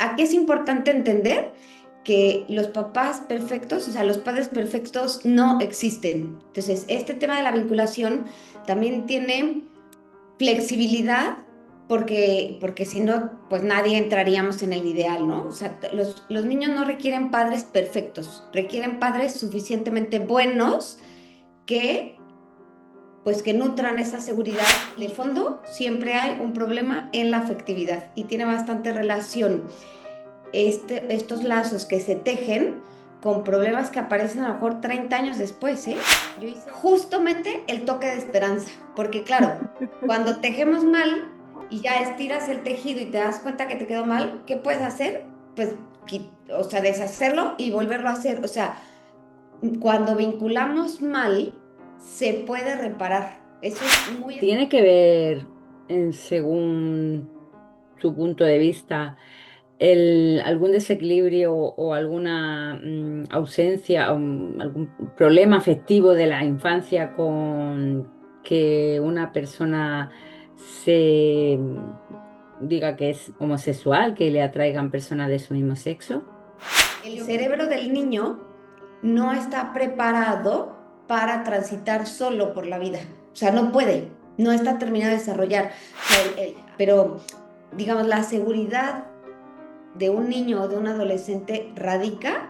aquí es importante entender que los papás perfectos, o sea, los padres perfectos no existen. Entonces, este tema de la vinculación también tiene flexibilidad porque si no, pues nadie entraríamos en el ideal, ¿no? O sea, los niños no requieren padres perfectos, requieren padres suficientemente buenos que pues que nutran esa seguridad. De fondo, siempre hay un problema en la afectividad y tiene bastante relación estos lazos que se tejen con problemas que aparecen a lo mejor 30 años después, ¿eh? Yo hice justamente el toque de esperanza, porque claro, cuando tejemos mal y ya estiras el tejido y te das cuenta que te quedó mal, ¿qué puedes hacer? Pues, o sea, deshacerlo y volverlo a hacer. O sea, cuando vinculamos mal, se puede reparar. Eso es muy... Tiene que ver, según tu punto de vista, algún desequilibrio o alguna ausencia o algún problema afectivo de la infancia con que una persona se diga que es homosexual, que le atraigan personas de su mismo sexo. El cerebro del niño no está preparado para transitar solo por la vida. O sea, no puede, no está terminado de desarrollar. O sea, pero, digamos, la seguridad de un niño o de un adolescente radica.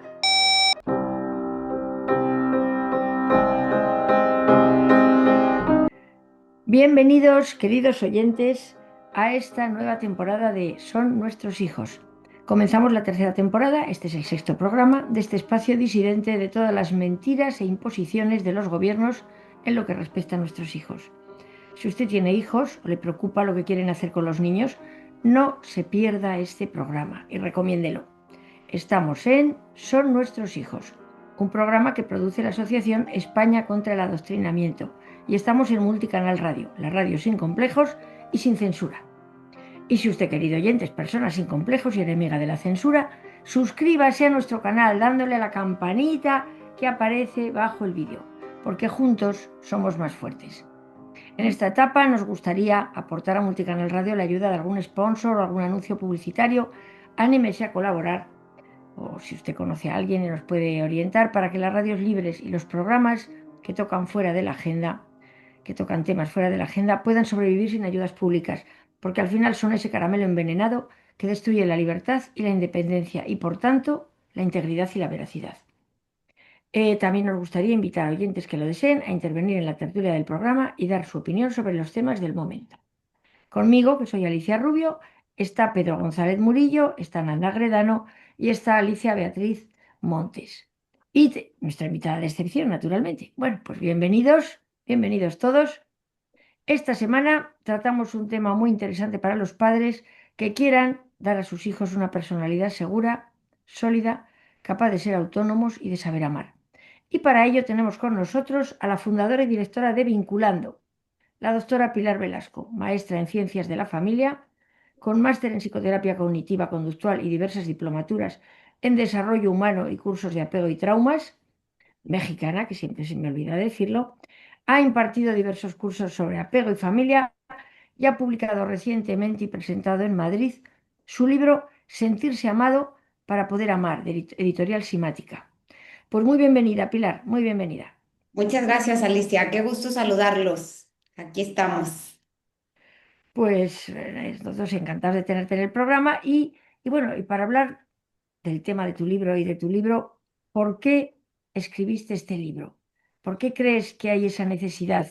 Bienvenidos, queridos oyentes, a esta nueva temporada de Son nuestros hijos. Comenzamos la tercera temporada, este es el sexto programa de este espacio disidente de todas las mentiras e imposiciones de los gobiernos en lo que respecta a nuestros hijos. Si usted tiene hijos o le preocupa lo que quieren hacer con los niños, no se pierda este programa y recomiéndelo. Estamos en Son nuestros hijos, un programa que produce la Asociación España contra el Adoctrinamiento, y estamos en Multicanal Radio, la radio sin complejos y sin censura. Y si usted, querido oyente, es persona sin complejos y enemiga de la censura, suscríbase a nuestro canal dándole a la campanita que aparece bajo el vídeo, porque juntos somos más fuertes. En esta etapa nos gustaría aportar a Multicanal Radio la ayuda de algún sponsor o algún anuncio publicitario. Anímese a colaborar, o si usted conoce a alguien y nos puede orientar para que las radios libres y los programas que tocan fuera de la agenda, que tocan temas fuera de la agenda, puedan sobrevivir sin ayudas públicas, porque al final son ese caramelo envenenado que destruye la libertad y la independencia y, por tanto, la integridad y la veracidad. También nos gustaría invitar a oyentes que lo deseen a intervenir en la tertulia del programa y dar su opinión sobre los temas del momento. Conmigo, que soy Alicia Rubio, está Pedro González Murillo, está Nanda Gredano y está Alicia Beatriz Montes. Y nuestra invitada de excepción, naturalmente. Bueno, pues bienvenidos, bienvenidos todos. Esta semana tratamos un tema muy interesante para los padres que quieran dar a sus hijos una personalidad segura, sólida, capaz de ser autónomos y de saber amar. Y para ello tenemos con nosotros a la fundadora y directora de Vinculando, la doctora Pilar Velasco, maestra en Ciencias de la Familia, con máster en Psicoterapia Cognitiva Conductual y diversas diplomaturas en Desarrollo Humano y cursos de apego y traumas, mexicana, que siempre se me olvida decirlo. Ha impartido diversos cursos sobre apego y familia y ha publicado recientemente y presentado en Madrid su libro Sentirse amado para poder amar, de editorial Simática. Pues muy bienvenida, Pilar, muy bienvenida. Muchas gracias, Alicia. Qué gusto saludarlos. Aquí estamos. Pues nosotros encantados de tenerte en el programa y bueno, y para hablar del tema de tu libro y de tu libro, ¿por qué escribiste este libro? ¿Por qué crees que hay esa necesidad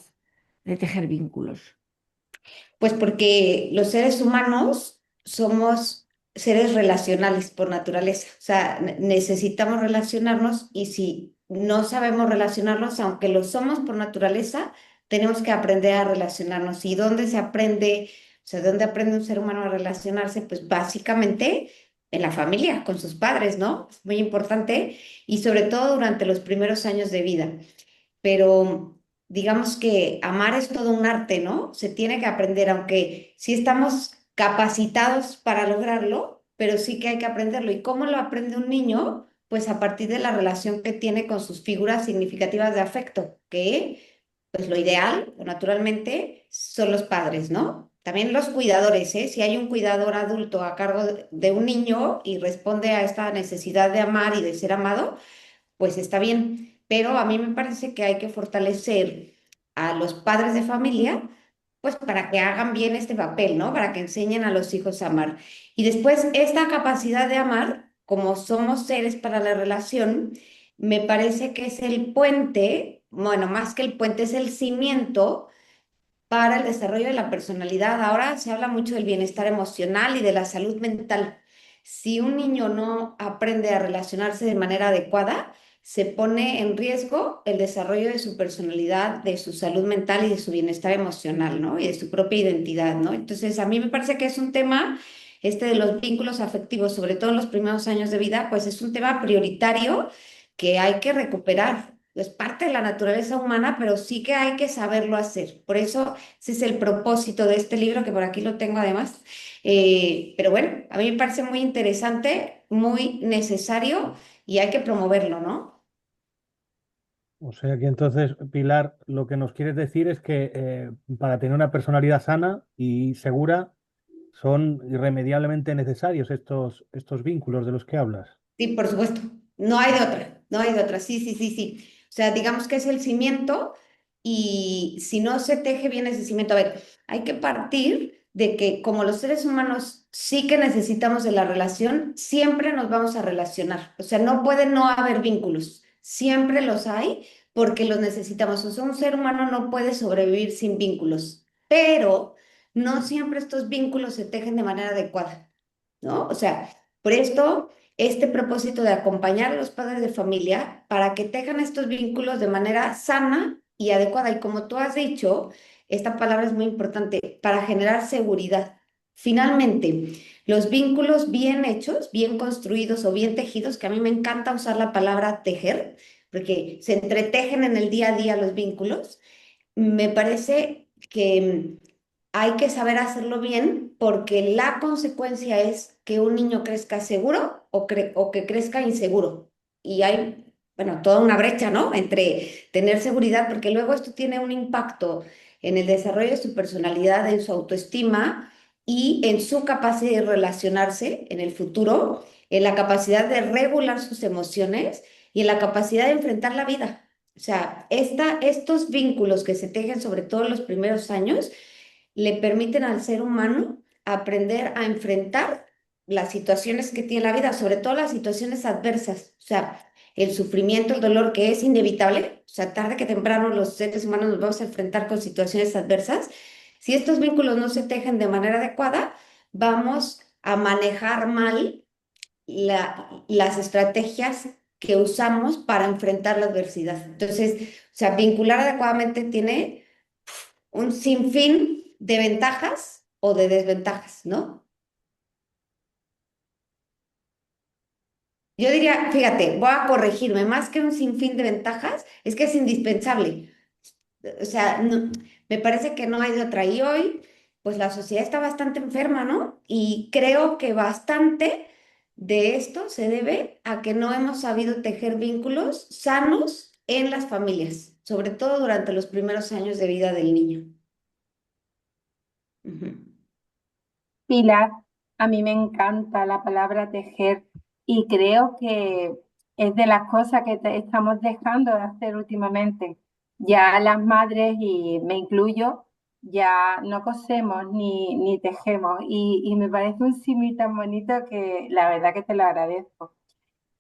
de tejer vínculos? Pues porque los seres humanos somos seres relacionales por naturaleza. O sea, necesitamos relacionarnos y si no sabemos relacionarnos, aunque lo somos por naturaleza, tenemos que aprender a relacionarnos. ¿Y dónde se aprende? O sea, ¿dónde aprende un ser humano a relacionarse? Pues básicamente en la familia, con sus padres, ¿no? Es muy importante y sobre todo durante los primeros años de vida. Pero digamos que amar es todo un arte, ¿no? Se tiene que aprender, aunque sí estamos capacitados para lograrlo, pero sí que hay que aprenderlo. ¿Y cómo lo aprende un niño? Pues a partir de la relación que tiene con sus figuras significativas de afecto, que pues lo ideal, naturalmente, son los padres, ¿no? también los cuidadores, ¿eh? Si hay un cuidador adulto a cargo de un niño y responde a esta necesidad de amar y de ser amado, pues está bien. Pero a mí me parece que hay que fortalecer a los padres de familia, pues para que hagan bien este papel, ¿no? Para que enseñen a los hijos a amar. Y después, esta capacidad de amar, como somos seres para la relación, me parece que es el puente, bueno, más que el puente, es el cimiento para el desarrollo de la personalidad. Ahora se habla mucho del bienestar emocional y de la salud mental. Si un niño no aprende a relacionarse de manera adecuada, se pone en riesgo el desarrollo de su personalidad, de su salud mental y de su bienestar emocional, ¿no? Y de su propia identidad, ¿no? Entonces, a mí me parece que es un tema, este de los vínculos afectivos, sobre todo en los primeros años de vida, pues es un tema prioritario que hay que recuperar. Es parte de la naturaleza humana, pero sí que hay que saberlo hacer. Por eso ese es el propósito de este libro, que por aquí lo tengo además. Pero bueno, a mí me parece muy interesante, muy necesario y hay que promoverlo, ¿no? O sea que entonces, Pilar, lo que nos quieres decir es que para tener una personalidad sana y segura son irremediablemente necesarios estos vínculos de los que hablas. Sí, por supuesto. No hay de otra, no hay de otra. Sí, sí, sí, sí. O sea, digamos que es el cimiento y si no se teje bien ese cimiento, a ver, hay que partir de que como los seres humanos sí que necesitamos de la relación, siempre nos vamos a relacionar. O sea, no puede no haber vínculos. Siempre los hay porque los necesitamos. O sea, un ser humano no puede sobrevivir sin vínculos, pero no siempre estos vínculos se tejen de manera adecuada, ¿no? O sea, por esto este propósito de acompañar a los padres de familia para que tengan estos vínculos de manera sana y adecuada. Y como tú has dicho, esta palabra es muy importante para generar seguridad. Finalmente, los vínculos bien hechos, bien construidos o bien tejidos, que a mí me encanta usar la palabra tejer, porque se entretejen en el día a día los vínculos, me parece que hay que saber hacerlo bien porque la consecuencia es que un niño crezca seguro o que crezca inseguro. Y hay, bueno, toda una brecha, ¿no? Entre tener seguridad, porque luego esto tiene un impacto en el desarrollo de su personalidad, en su autoestima y en su capacidad de relacionarse en el futuro, en la capacidad de regular sus emociones y en la capacidad de enfrentar la vida. O sea, estos vínculos que se tejen sobre todo en los primeros años le permiten al ser humano aprender a enfrentar las situaciones que tiene la vida, sobre todo las situaciones adversas, o sea, el sufrimiento, el dolor que es inevitable, o sea, tarde que temprano los seres humanos nos vamos a enfrentar con situaciones adversas. Si estos vínculos no se tejen de manera adecuada, vamos a manejar mal las estrategias que usamos para enfrentar la adversidad. Entonces, o sea, vincular adecuadamente tiene un sinfín de ventajas o de desventajas, ¿no? Yo diría, fíjate, voy a corregirme, más que un sinfín de ventajas, es que es indispensable. O sea, me parece que no hay de otra. Y hoy, pues la sociedad está bastante enferma, ¿no? Y creo que bastante de esto se debe a que no hemos sabido tejer vínculos sanos en las familias, sobre todo durante los primeros años de vida del niño. Ujú. Pilar, a mí me encanta la palabra tejer y creo que es de las cosas que estamos dejando de hacer últimamente. Ya las madres, y me incluyo, ya no cosemos ni tejemos y me parece un símil tan bonito que la verdad que te lo agradezco.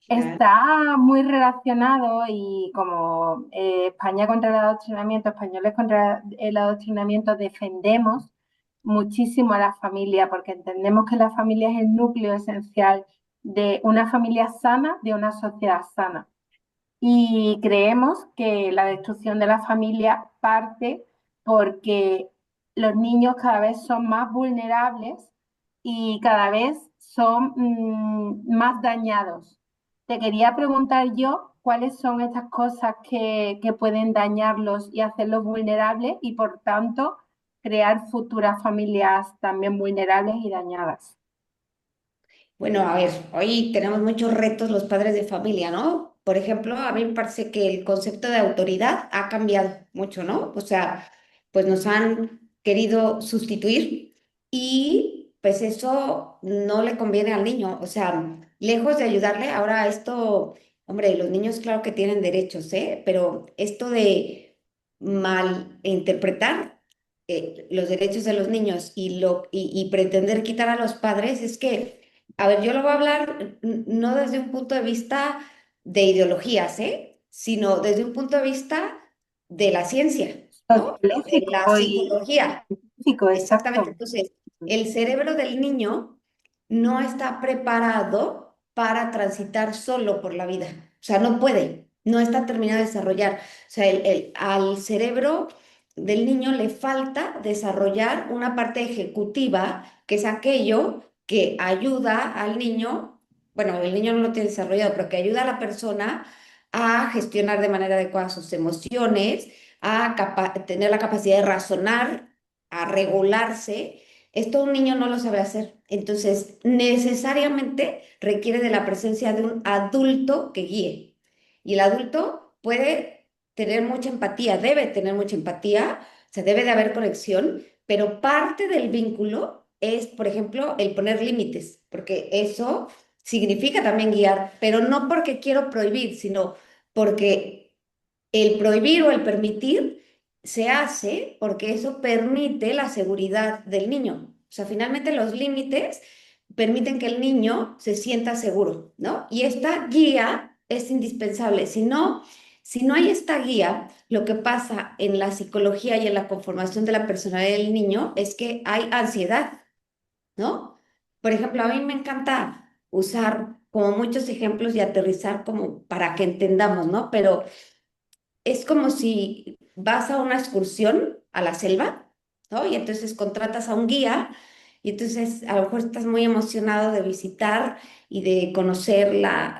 Claro. Está muy relacionado y como España contra el adoctrinamiento, españoles contra el adoctrinamiento, defendemos muchísimo a la familia porque entendemos que la familia es el núcleo esencial de una familia sana, de una sociedad sana. Y creemos que la destrucción de la familia parte porque los niños cada vez son más vulnerables y cada vez son más dañados. Te quería preguntar yo cuáles son estas cosas que pueden dañarlos y hacerlos vulnerables y por tanto crear futuras familias también vulnerables y dañadas. Bueno, a ver, hoy tenemos muchos retos los padres de familia, ¿no? Por ejemplo, a mí me parece que el concepto de autoridad ha cambiado mucho, ¿no? O sea, pues nos han querido sustituir y pues eso no le conviene al niño. O sea, lejos de ayudarle, ahora esto, hombre, los niños claro que tienen derechos, ¿eh? Pero esto de mal interpretar los derechos de los niños y pretender quitar a los padres es que, a ver, yo lo voy a hablar no desde un punto de vista de ideologías, ¿eh? Sino desde un punto de vista de la ciencia, ¿no? De la Sociológico y psicología. científico, Exactamente. exacto. Entonces, el cerebro del niño no está preparado para transitar solo por la vida. O sea, no puede, no está terminado de desarrollar. O sea, al cerebro del niño le falta desarrollar una parte ejecutiva, que es aquello que ayuda al niño, bueno, el niño no lo tiene desarrollado, pero que ayuda a la persona a gestionar de manera adecuada sus emociones, a tener la capacidad de razonar, a regularse. Esto un niño no lo sabe hacer. Entonces, necesariamente requiere de la presencia de un adulto que guíe. Y el adulto puede tener mucha empatía, debe tener mucha empatía, se debe de haber conexión, pero parte del vínculo es, por ejemplo, el poner límites, porque eso significa también guiar, pero no porque quiero prohibir, sino porque el prohibir o el permitir se hace porque eso permite la seguridad del niño. O sea, finalmente los límites permiten que el niño se sienta seguro, ¿no? Y esta guía es indispensable. Si no hay esta guía, lo que pasa en la psicología y en la conformación de la personalidad del niño es que hay ansiedad, ¿no? Por ejemplo, a mí me encanta usar como muchos ejemplos y aterrizar como para que entendamos, ¿no? Pero es como si vas a una excursión a la selva, ¿no? Y entonces contratas a un guía y entonces a lo mejor estás muy emocionado de visitar y de conocer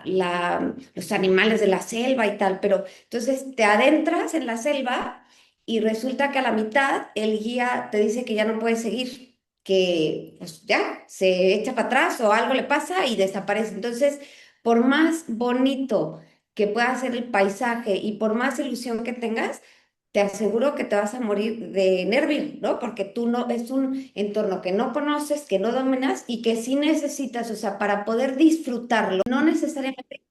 los animales de la selva y tal, pero entonces te adentras en la selva y resulta que a la mitad el guía te dice que ya no puedes seguir, que pues ya se echa para atrás o algo le pasa y desaparece. Entonces, por más bonito que pueda ser el paisaje y por más ilusión que tengas, te aseguro que te vas a morir de nervio, ¿no? Porque tú no, es un entorno que no conoces, que no dominas y que sí necesitas, o sea, para poder disfrutarlo, no necesariamente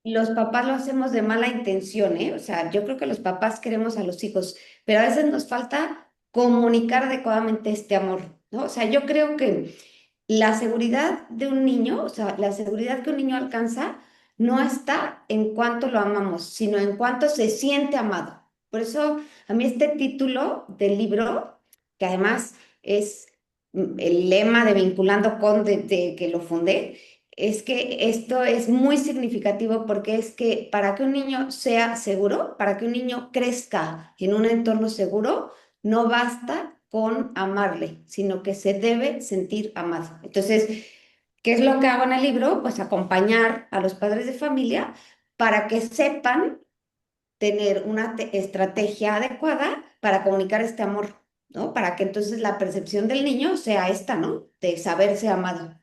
los papás lo hacemos de mala intención, ¿eh? O sea, yo creo que los papás queremos a los hijos, pero a veces nos falta comunicar adecuadamente este amor, ¿no? O sea, yo creo que la seguridad de un niño, o sea, la seguridad que un niño alcanza, no está en cuánto lo amamos, sino en cuánto se siente amado. Por eso, a mí este título del libro, que además es el lema de Vinculando con, de que lo fundé, es que esto es muy significativo porque es que para que un niño sea seguro, para que un niño crezca en un entorno seguro, no basta con amarle, sino que se debe sentir amado. Entonces, ¿qué es lo que hago en el libro? Pues acompañar a los padres de familia para que sepan tener una estrategia adecuada para comunicar este amor, ¿no? Para que entonces la percepción del niño sea esta, ¿no? De saberse amado.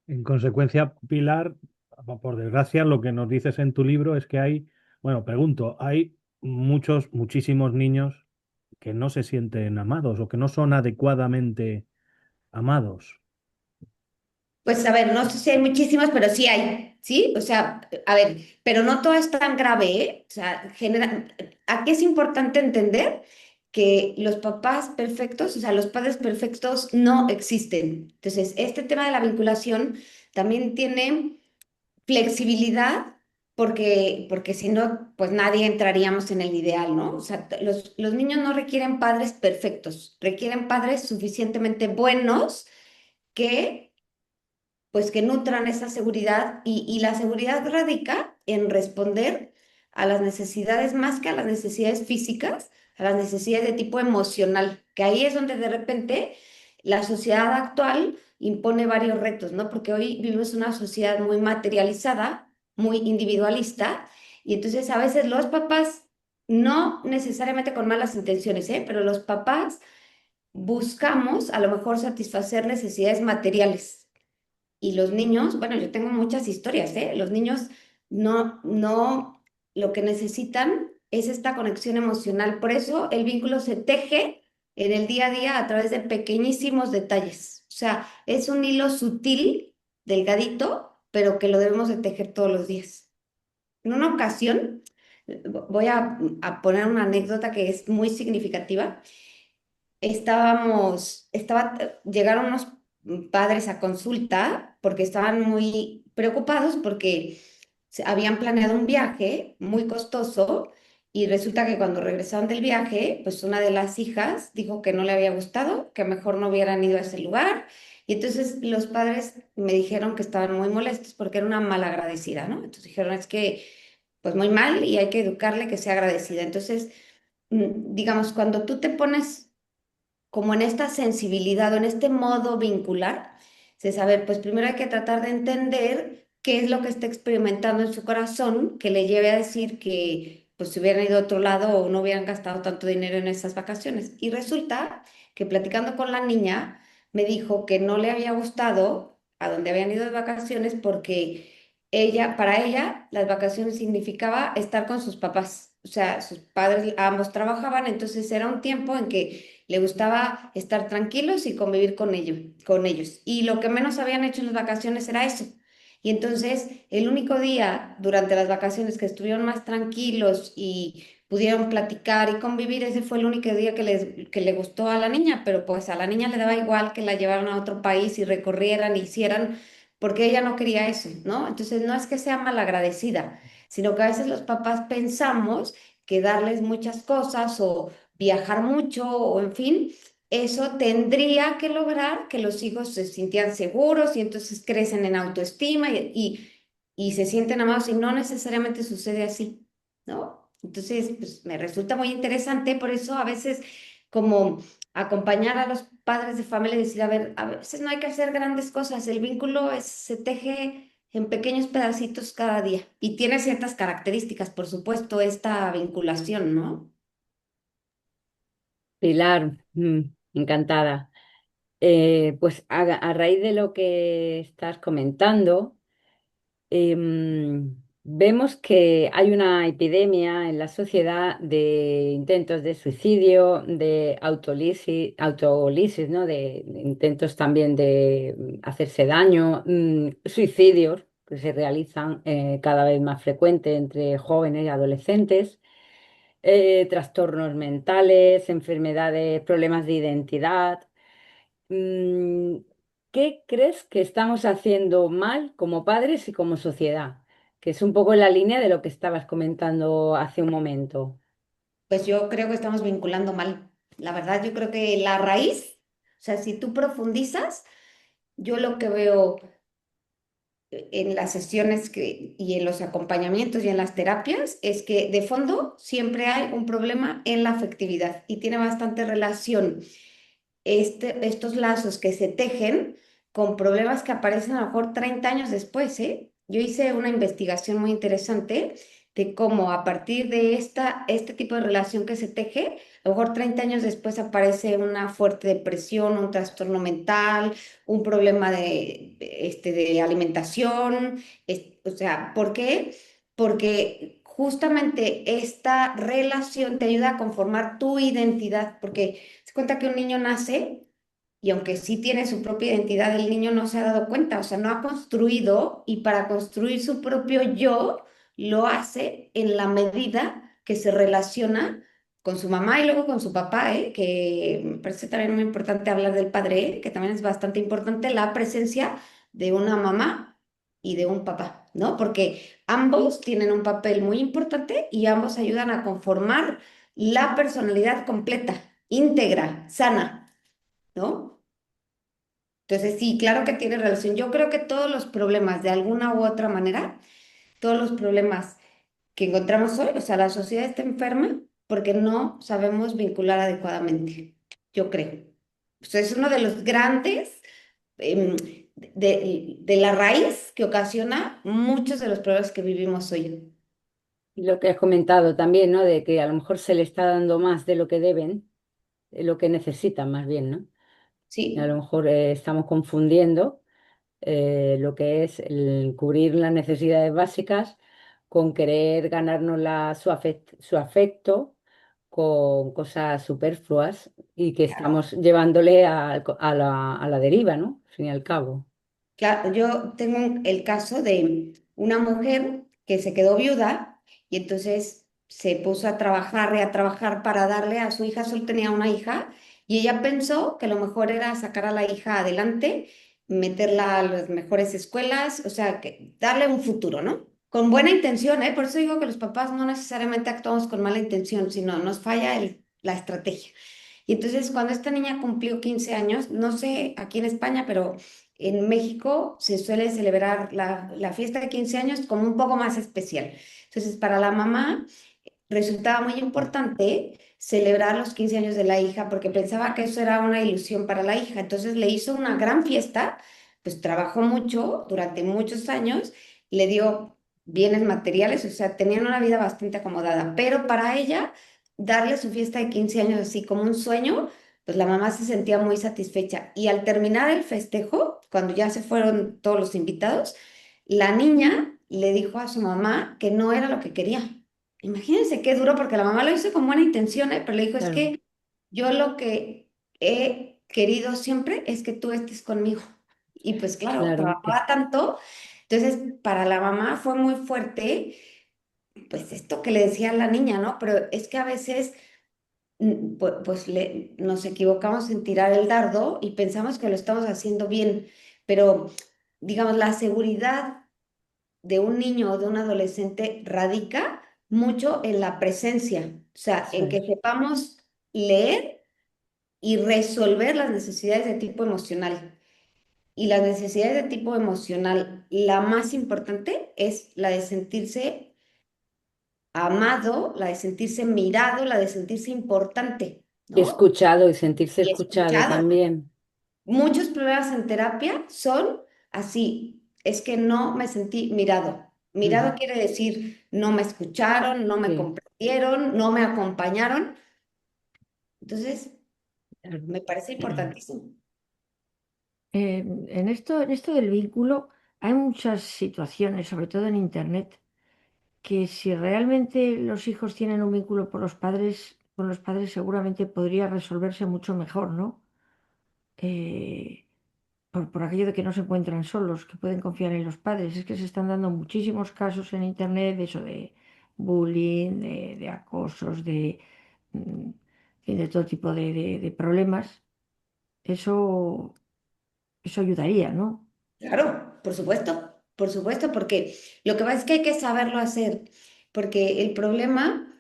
En consecuencia, Pilar, por desgracia, lo que nos dices en tu libro es que hay, bueno, pregunto, hay muchísimos niños que no se sienten amados o que no son adecuadamente amados. Pues a ver, no sé si hay muchísimas, pero sí hay, ¿sí? O sea, a ver, pero no todo es tan grave, ¿eh? O sea, aquí es importante entender que los papás perfectos, o sea, los padres perfectos no existen. Entonces, este tema de la vinculación también tiene flexibilidad porque si no, pues nadie entraríamos en el ideal, ¿no? O sea, los niños no requieren padres perfectos, requieren padres suficientemente buenos que pues que nutran esa seguridad y la seguridad radica en responder a las necesidades más que a las necesidades físicas, a las necesidades de tipo emocional, que ahí es donde de repente la sociedad actual impone varios retos, ¿no? Porque hoy vivimos una sociedad muy materializada, muy individualista, y entonces a veces los papás, no necesariamente con malas intenciones, ¿eh? Pero los papás buscamos a lo mejor satisfacer necesidades materiales y los niños, bueno, yo tengo muchas historias, ¿eh? Los niños lo que necesitan es esta conexión emocional. Por eso el vínculo se teje en el día a día a través de pequeñísimos detalles. O sea, es un hilo sutil, delgadito, pero que lo debemos de tejer todos los días. En una ocasión, voy a poner una anécdota que es muy significativa. Llegaron unos padres a consulta porque estaban muy preocupados porque habían planeado un viaje muy costoso y resulta que cuando regresaron del viaje, pues una de las hijas dijo que no le había gustado, que mejor no hubieran ido a ese lugar. Y entonces los padres me dijeron que estaban muy molestos porque era una malagradecida, ¿no? Entonces dijeron, es que, pues muy mal y hay que educarle que sea agradecida. Entonces, digamos, cuando tú te pones como en esta sensibilidad o en este modo vincular, de saber, pues primero hay que tratar de entender qué es lo que está experimentando en su corazón que le lleve a decir que pues si hubieran ido a otro lado o no hubieran gastado tanto dinero en esas vacaciones. Y resulta que platicando con la niña, me dijo que no le había gustado a donde habían ido de vacaciones porque para ella, las vacaciones significaba estar con sus papás. O sea, sus padres ambos trabajaban, entonces era un tiempo en que le gustaba estar tranquilos y convivir con ellos. Y lo que menos habían hecho en las vacaciones era eso. Y entonces el único día durante las vacaciones que estuvieron más tranquilos y pudieron platicar y convivir, ese fue el único día que le gustó a la niña, pero pues a la niña le daba igual que la llevaran a otro país y recorrieran, hicieran, porque ella no quería eso, ¿no? Entonces no es que sea malagradecida, sino que a veces los papás pensamos que darles muchas cosas o viajar mucho o en fin, eso tendría que lograr que los hijos se sintieran seguros y entonces crecen en autoestima y se sienten amados y no necesariamente sucede así, ¿no? Entonces, pues me resulta muy interesante, por eso a veces como acompañar a los padres de familia y decir, a veces no hay que hacer grandes cosas, el vínculo se teje en pequeños pedacitos cada día y tiene ciertas características, por supuesto, esta vinculación, ¿no? Pilar, encantada. Pues a raíz de lo que estás comentando, vemos que hay una epidemia en la sociedad de intentos de suicidio, de autolisis, ¿no? De intentos también de hacerse daño, suicidios que se realizan cada vez más frecuente entre jóvenes y adolescentes, trastornos mentales, enfermedades, problemas de identidad. Mm, ¿Qué crees que estamos haciendo mal como padres y como sociedad? Que es un poco en la línea de lo que estabas comentando hace un momento. Pues yo creo que estamos vinculando mal. La verdad, yo creo que la raíz, o sea, si tú profundizas, yo lo que veo en las sesiones y en los acompañamientos y en las terapias es que de fondo siempre hay un problema en la afectividad y tiene bastante relación estos lazos que se tejen con problemas que aparecen a lo mejor 30 años después, ¿eh? Yo hice una investigación muy interesante de cómo a partir de este tipo de relación que se teje, a lo mejor 30 años después aparece una fuerte depresión, un trastorno mental, un problema de alimentación. O sea, ¿por qué? Porque justamente esta relación te ayuda a conformar tu identidad, porque se cuenta que un niño nace y aunque sí tiene su propia identidad, el niño no se ha dado cuenta, o sea, no ha construido y para construir su propio yo lo hace en la medida que se relaciona con su mamá y luego con su papá, ¿eh? Que me parece también muy importante hablar del padre, ¿eh? Que también es bastante importante la presencia de una mamá y de un papá, ¿no? Porque ambos tienen un papel muy importante y ambos ayudan a conformar la personalidad completa, íntegra, sana, ¿no? Entonces, sí, claro que tiene relación. Yo creo que todos los problemas, de alguna u otra manera, todos los problemas que encontramos hoy, o sea, la sociedad está enferma porque no sabemos vincular adecuadamente, yo creo. O sea, es uno de los grandes em, de la raíz que ocasiona muchos de los problemas que vivimos hoy. Y lo que has comentado también, ¿no? De que a lo mejor se le está dando más de lo que deben, lo que necesitan más bien, ¿no? Y a lo Sí, mejor estamos confundiendo lo que es el cubrir las necesidades básicas con querer ganarnos su afecto con cosas superfluas y que estamos llevándole a la deriva, ¿no? Al fin y al cabo. Claro, yo tengo el caso de una mujer que se quedó viuda y entonces se puso a trabajar y a trabajar para darle a su hija, solo tenía una hija, y ella pensó que lo mejor era sacar a la hija adelante, meterla a las mejores escuelas, o sea, que darle un futuro, ¿no? Con buena intención, ¿eh? Por eso digo que los papás no necesariamente actuamos con mala intención, sino nos falla la estrategia. Y entonces cuando esta niña cumplió 15 años, no sé aquí en España, pero en México se suele celebrar la fiesta de 15 años como un poco más especial. Entonces, para la mamá resultaba muy importante celebrar los 15 años de la hija porque pensaba que eso era una ilusión para la hija. Entonces le hizo una gran fiesta, pues trabajó mucho durante muchos años, le dio bienes materiales, o sea, tenían una vida bastante acomodada, pero para ella darle su fiesta de 15 años así como un sueño, pues la mamá se sentía muy satisfecha. Y al terminar el festejo, cuando ya se fueron todos los invitados, la niña le dijo a su mamá que no era lo que quería. Imagínense qué duro, porque la mamá lo hizo con buena intención, ¿eh? Pero le dijo, es Claro, que yo lo que he querido siempre es que tú estés conmigo. Y pues claro, claro, trabajaba tanto, entonces para la mamá fue muy fuerte, pues esto que le decía a la niña, ¿no? Pero es que a veces pues, nos equivocamos en tirar el dardo y pensamos que lo estamos haciendo bien, pero digamos, la seguridad de un niño o de un adolescente radica mucho en la presencia, o sea, eso en que es. sepamos leer y resolver las necesidades de tipo emocional. Y las necesidades de tipo emocional, la más importante es la de sentirse amado, la de sentirse mirado, la de sentirse importante, Y ¿no? escuchado y sentirse Y escuchado escuchado. también. Muchos problemas en terapia son así, es que no me sentí mirado. Mirado Ujú. quiere decir no me escucharon, no me Sí, comprendieron, no me acompañaron. Entonces, claro. me parece importantísimo. En esto del vínculo hay muchas situaciones, sobre todo en Internet, que si realmente los hijos tienen un vínculo por los padres, con los padres seguramente podría resolverse mucho mejor, ¿no? Eh, por aquello de que no se encuentran solos, que pueden confiar en los padres. Es que se están dando muchísimos casos en Internet de eso de bullying, de acosos, mm, en fin, de todo tipo de problemas. Eso, eso ayudaría, ¿no? Claro, por supuesto, porque lo que pasa es que hay que saberlo hacer, porque el problema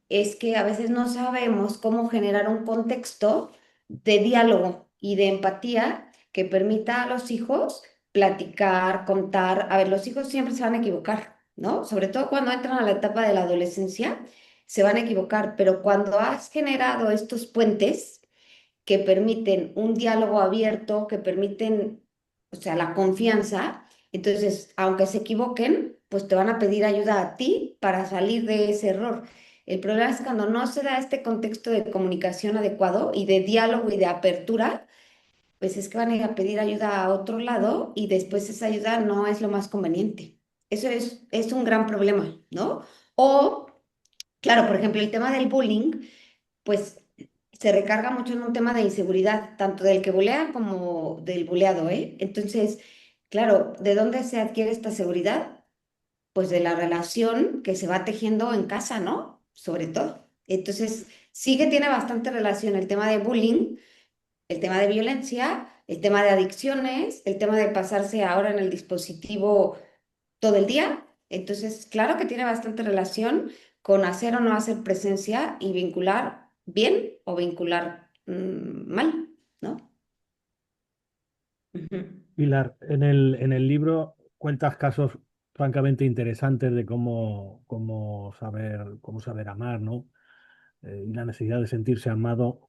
es que a veces no sabemos cómo generar un contexto de diálogo y de empatía que permita a los hijos platicar, contar. A ver, los hijos siempre se van a equivocar, ¿no? Sobre todo cuando entran a la etapa de la adolescencia, se van a equivocar, pero cuando has generado estos puentes que permiten un diálogo abierto, que permiten, o sea, la confianza, entonces, aunque se equivoquen, pues te van a pedir ayuda a ti para salir de ese error. El problema es cuando no se da este contexto de comunicación adecuado y de diálogo y de apertura, pues es que van a ir a pedir ayuda a otro lado y después esa ayuda no es lo más conveniente. Eso es un gran problema, ¿no? O, claro, por ejemplo, el tema del bullying pues se recarga mucho en un tema de inseguridad, tanto del que bulea como del buleado, ¿eh? Entonces, claro, ¿de dónde se adquiere esta seguridad? Pues de la relación que se va tejiendo en casa, ¿no? Sobre todo. Entonces, sí que tiene bastante relación el tema de bullying, el tema de violencia, el tema de adicciones, el tema de pasarse ahora en el dispositivo todo el día. Entonces, claro que tiene bastante relación con hacer o no hacer presencia y vincular bien o vincular mal, ¿no? Ujú. Pilar, en el libro cuentas casos francamente interesantes de cómo saber amar, ¿no? Y la necesidad de sentirse amado.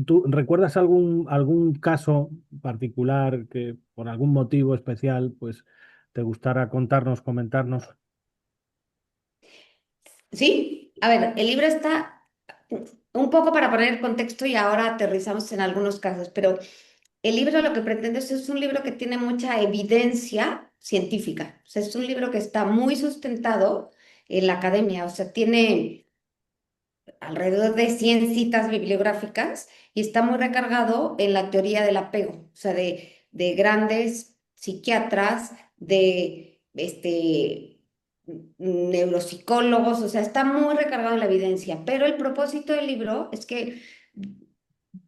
¿Tú recuerdas algún caso particular que por algún motivo especial, pues, te gustara contarnos, comentarnos? Sí, a ver, el libro está un poco para poner el contexto y ahora aterrizamos en algunos casos, pero el libro lo que pretende es un libro que tiene mucha evidencia científica, o sea, es un libro que está muy sustentado en la academia, o sea, tiene alrededor de 100 citas bibliográficas y está muy recargado en la teoría del apego, o sea, de grandes psiquiatras, de neuropsicólogos, o sea, está muy recargado en la evidencia, pero el propósito del libro es que,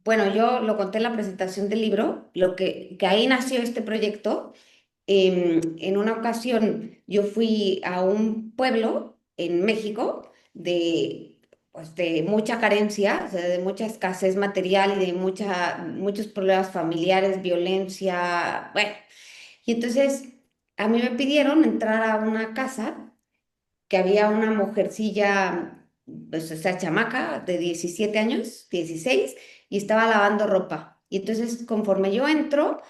bueno, yo lo conté en la presentación del libro, que ahí nació este proyecto. En una ocasión yo fui a un pueblo en México pues de mucha carencia, o sea, de mucha escasez material y de muchos problemas familiares, violencia, bueno. Y entonces a mí me pidieron entrar a una casa que había una mujercilla, pues esa chamaca de 17 años, 16, y estaba lavando ropa. Y entonces conforme yo entro,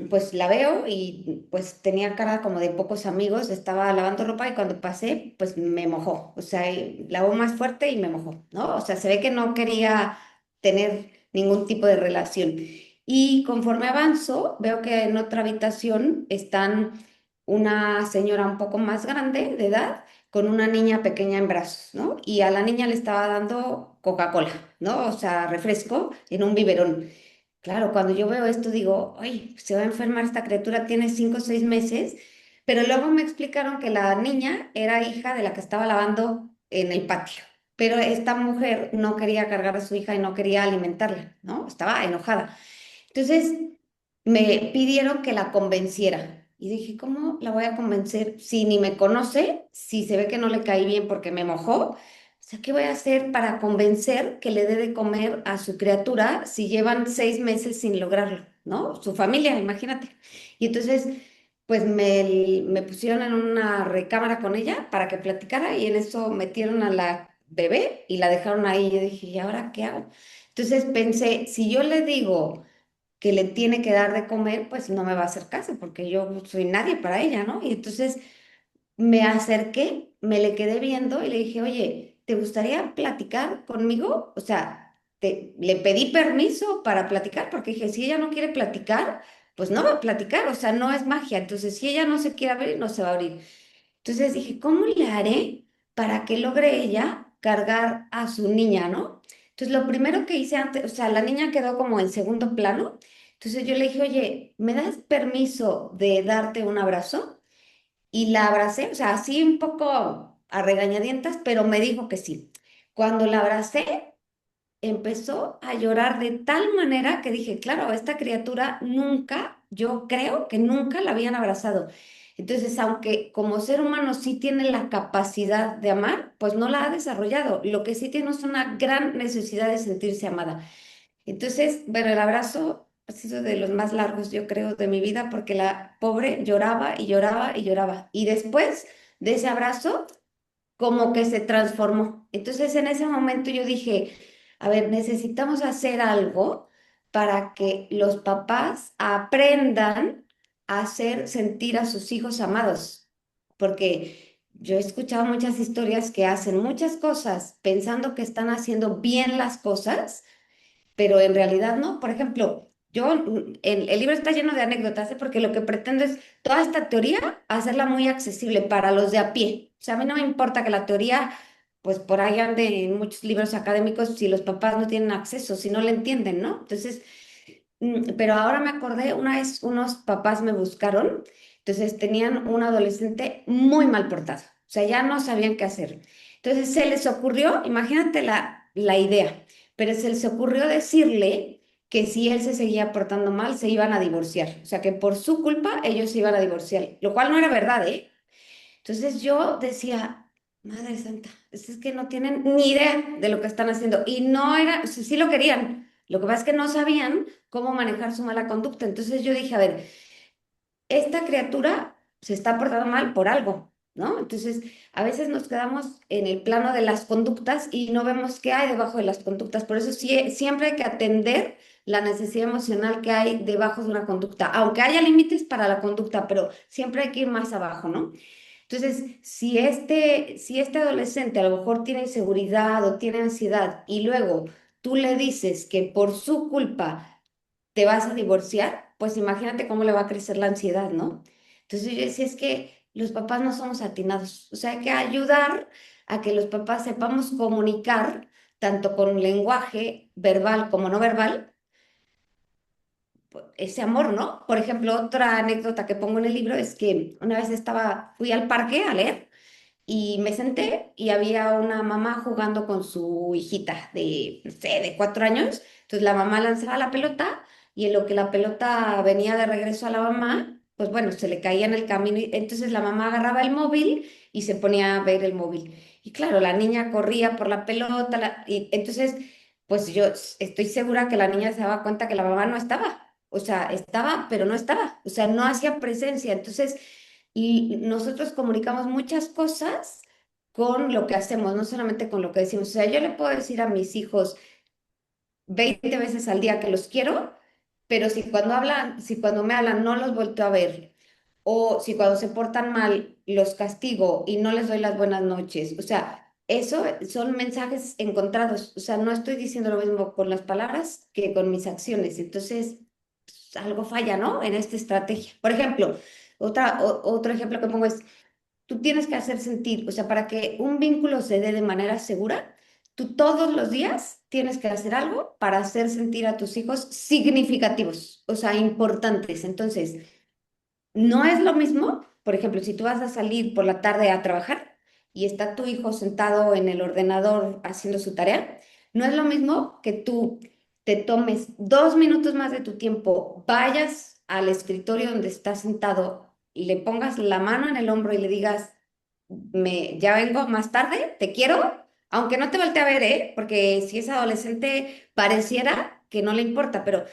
pues la veo y pues tenía cara como de pocos amigos, estaba lavando ropa y cuando pasé, pues me mojó, o sea, y lavó más fuerte y me mojó, ¿no? O sea, se ve que no quería tener ningún tipo de relación. Y conforme avanzo, veo que en otra habitación están una señora un poco más grande de edad con una niña pequeña en brazos, ¿no? Y a la niña le estaba dando Coca-Cola, ¿no? O sea, refresco en un biberón. Claro, cuando yo veo esto digo, ay, se va a enfermar esta criatura, tiene 5 o 6 meses, pero luego me explicaron que la niña era hija de la que estaba lavando en el patio, pero esta mujer no quería cargar a su hija y no quería alimentarla, ¿no? Estaba enojada. Entonces me pidieron que la convenciera y dije, ¿cómo la voy a convencer si ni me conoce, si se ve que no le caí bien porque me mojó? O sea, ¿qué voy a hacer para convencer que le dé de comer a su criatura si llevan 6 meses sin lograrlo, ¿no? Su familia, imagínate. Y entonces, pues me pusieron en una recámara con ella para que platicara y en eso metieron a la bebé y la dejaron ahí. Y yo dije, ¿y ahora qué hago? Entonces pensé, si yo le digo que le tiene que dar de comer, pues no me va a hacer caso porque yo no soy nadie para ella, ¿no? Y entonces me acerqué, me le quedé viendo y le dije, oye, ¿te gustaría platicar conmigo? O sea, le pedí permiso para platicar porque dije, si ella no quiere platicar, pues no va a platicar, o sea, no es magia. Entonces, si ella no se quiere abrir, no se va a abrir. Entonces dije, ¿cómo le haré para que logre ella cargar a su niña, ¿no? Entonces lo primero que hice antes, o sea, la niña quedó como en segundo plano. Entonces yo le dije, oye, ¿me das permiso de darte un abrazo? Y la abracé, o sea, así un poco a regañadientas, pero me dijo que sí. Cuando la abracé, empezó a llorar de tal manera que dije, claro, esta criatura nunca, yo creo que nunca la habían abrazado. Entonces, aunque como ser humano sí tiene la capacidad de amar, pues no la ha desarrollado. Lo que sí tiene es una gran necesidad de sentirse amada. Entonces, bueno, el abrazo ha sido de los más largos, yo creo, de mi vida, porque la pobre lloraba y lloraba y lloraba. Y después de ese abrazo, como que se transformó. Entonces en ese momento yo dije, a ver, necesitamos hacer algo para que los papás aprendan a hacer sentir a sus hijos amados, porque yo he escuchado muchas historias que hacen muchas cosas pensando que están haciendo bien las cosas pero en realidad no. Por ejemplo, el libro está lleno de anécdotas, ¿eh? Porque lo que pretendo es toda esta teoría hacerla muy accesible para los de a pie. O sea, a mí no me importa que la teoría, pues por ahí ande en muchos libros académicos si los papás no tienen acceso, si no le entienden, ¿no? Entonces, pero ahora me acordé, una vez unos papás me buscaron, entonces tenían un adolescente muy mal portado, o sea, ya no sabían qué hacer. Entonces se les ocurrió, imagínate la idea, pero se les ocurrió decirle que si él se seguía portando mal, se iban a divorciar, o sea, que por su culpa ellos se iban a divorciar, lo cual no era verdad, ¿eh? Entonces yo decía, Madre Santa, es que no tienen ni idea de lo que están haciendo. Y no era, o sea, sí lo querían. Lo que pasa es que no sabían cómo manejar su mala conducta. Entonces yo dije, a ver, esta criatura se está portando mal por algo, ¿no? Entonces, a veces nos quedamos en el plano de las conductas y no vemos qué hay debajo de las conductas. Por eso sí, siempre hay que atender la necesidad emocional que hay debajo de una conducta, aunque haya límites para la conducta, pero siempre hay que ir más abajo, ¿no? Entonces, si este adolescente a lo mejor tiene inseguridad o tiene ansiedad y luego tú le dices que por su culpa te vas a divorciar, pues imagínate cómo le va a crecer la ansiedad, ¿no? Entonces yo decía, es que los papás no somos atinados. O sea, hay que ayudar a que los papás sepamos comunicar tanto con lenguaje verbal como no verbal ese amor, ¿no? Por ejemplo, otra anécdota que pongo en el libro es que una vez fui al parque a leer y me senté y había una mamá jugando con su hijita de, no sé, de 4 años. Entonces la mamá lanzaba la pelota y en lo que la pelota venía de regreso a la mamá, pues bueno, se le caía en el camino. Entonces la mamá agarraba el móvil y se ponía a ver el móvil. Y claro, la niña corría por la pelota y entonces, pues yo estoy segura que la niña se daba cuenta que la mamá no estaba. O sea, estaba, pero no estaba. O sea, no hacía presencia. Entonces, y nosotros comunicamos muchas cosas con lo que hacemos, no solamente con lo que decimos. O sea, yo le puedo decir a mis hijos 20 veces al día que los quiero, pero si cuando me hablan no los vuelto a ver, o si cuando se portan mal los castigo y no les doy las buenas noches. O sea, eso son mensajes encontrados. O sea, no estoy diciendo lo mismo con las palabras que con mis acciones. Entonces, pues, algo falla, ¿no? En esta estrategia. Por ejemplo, otro ejemplo que pongo es, tú tienes que hacer sentir, o sea, para que un vínculo se dé de manera segura, tú todos los días tienes que hacer algo para hacer sentir a tus hijos significativos, o sea, importantes. Entonces, no es lo mismo, por ejemplo, si tú vas a salir por la tarde a trabajar y está tu hijo sentado en el ordenador haciendo su tarea, no es lo mismo que tú te tomes 2 minutos más de tu tiempo, vayas al escritorio donde está sentado, le pongas la mano en el hombro y le digas, ya vengo más tarde, te quiero, aunque no te voltee a ver, ¿eh? Porque si es adolescente pareciera que no le importa, pero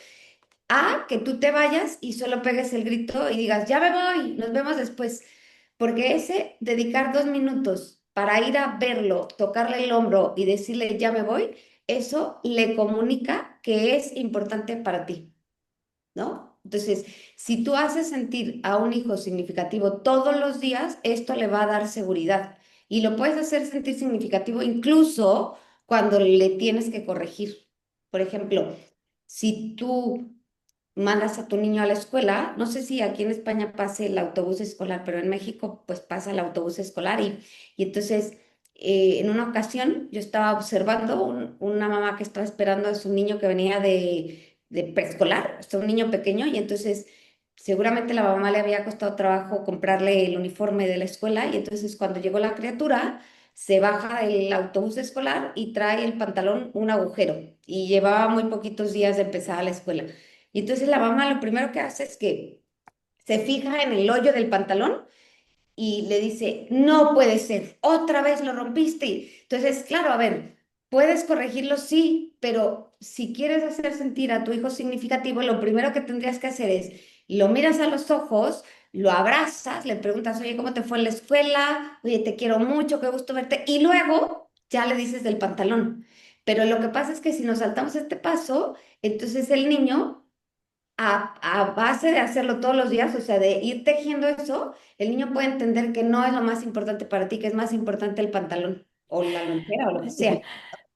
a que tú te vayas y solo pegues el grito y digas, ya me voy, nos vemos después. Porque ese dedicar 2 minutos para ir a verlo, tocarle el hombro y decirle, ya me voy, eso le comunica que es importante para ti, ¿no? Entonces, si tú haces sentir a un hijo significativo todos los días, esto le va a dar seguridad. Y lo puedes hacer sentir significativo incluso cuando le tienes que corregir. Por ejemplo, si tú mandas a tu niño a la escuela, no sé si aquí en España pase el autobús escolar, pero en México pues pasa el autobús escolar y entonces en una ocasión yo estaba observando una mamá que estaba esperando a su niño que venía de preescolar, un niño pequeño y entonces seguramente la mamá le había costado trabajo comprarle el uniforme de la escuela y entonces cuando llegó la criatura se baja del autobús escolar y trae el pantalón un agujero y llevaba muy poquitos días de empezar a la escuela. Y entonces la mamá lo primero que hace es que se fija en el hoyo del pantalón y le dice, no puede ser, otra vez lo rompiste. Entonces, claro, a ver, puedes corregirlo, sí, pero si quieres hacer sentir a tu hijo significativo, lo primero que tendrías que hacer es, lo miras a los ojos, lo abrazas, le preguntas, oye, ¿cómo te fue en la escuela? Oye, te quiero mucho, qué gusto verte. Y luego ya le dices del pantalón. Pero lo que pasa es que si nos saltamos este paso, entonces el niño a base de hacerlo todos los días, o sea, de ir tejiendo eso, el niño puede entender que no es lo más importante para ti, que es más importante el pantalón o la lonchera o lo que sea.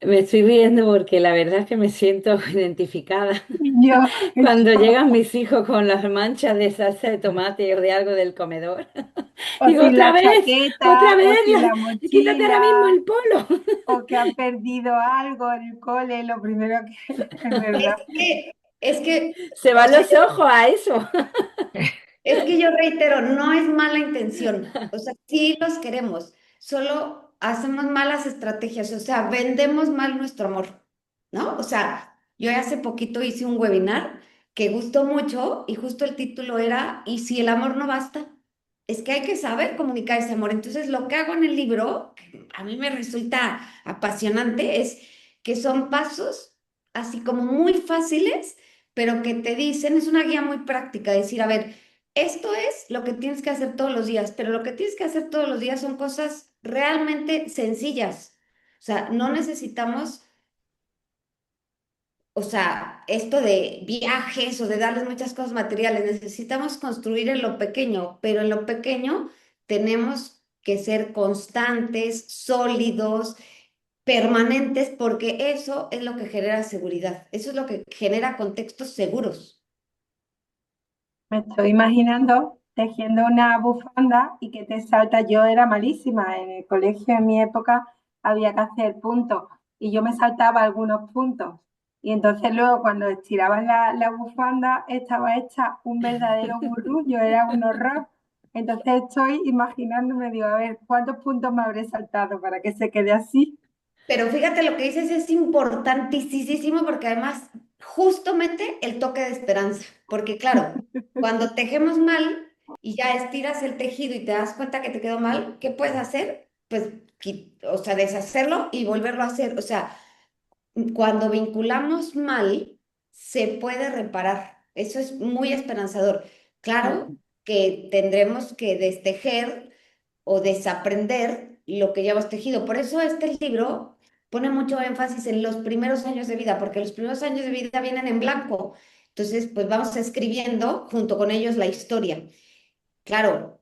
Me estoy riendo porque la verdad es que me siento identificada. Yo, Cuando yo, llegan mis hijos con las manchas de salsa de tomate o de algo del comedor, o digo, sin la otra chaqueta, o vez, sin la quítate ahora mismo mochila, el polo. o que han perdido algo en el cole, lo primero que es Es verdad. que, es que, Se o van sea, los ojos a eso. es que yo reitero, no es mala intención, o sea, sí los queremos, solo hacemos malas estrategias, o sea, vendemos mal nuestro amor, ¿no? O sea, yo hace poquito hice un webinar que gustó mucho y justo el título era, ¿y si el amor no basta? Es que hay que saber comunicar ese amor. Entonces, lo que hago en el libro, que a mí me resulta apasionante, es que son pasos así como muy fáciles, pero que te dicen, es una guía muy práctica, decir, a ver, esto es lo que tienes que hacer todos los días, pero lo que tienes que hacer todos los días son cosas realmente sencillas. O sea, no necesitamos, o sea, esto de viajes o de darles muchas cosas materiales, necesitamos construir en lo pequeño, pero en lo pequeño tenemos que ser constantes, sólidos, permanentes, porque eso es lo que genera seguridad, eso es lo que genera contextos seguros. Me estoy imaginando tejiendo una bufanda y que te salta. Yo era malísima. En el colegio en mi época había que hacer puntos y yo me saltaba algunos puntos. Y entonces luego cuando estirabas la bufanda estaba hecha un verdadero burrullo, era un horror. Entonces estoy imaginándome, digo, a ver, ¿cuántos puntos me habré saltado para que se quede así? Pero fíjate, lo que dices es importantísimo porque además justamente el toque de esperanza, porque claro, cuando tejemos mal y ya estiras el tejido y te das cuenta que te quedó mal, ¿qué puedes hacer? Pues, o sea, deshacerlo y volverlo a hacer. O sea, cuando vinculamos mal, se puede reparar. Eso es muy esperanzador. Claro que tendremos que destejer o desaprender lo que ya hemos tejido. Por eso este libro pone mucho énfasis en los primeros años de vida, porque los primeros años de vida vienen en blanco. Entonces, pues vamos escribiendo junto con ellos la historia. Claro,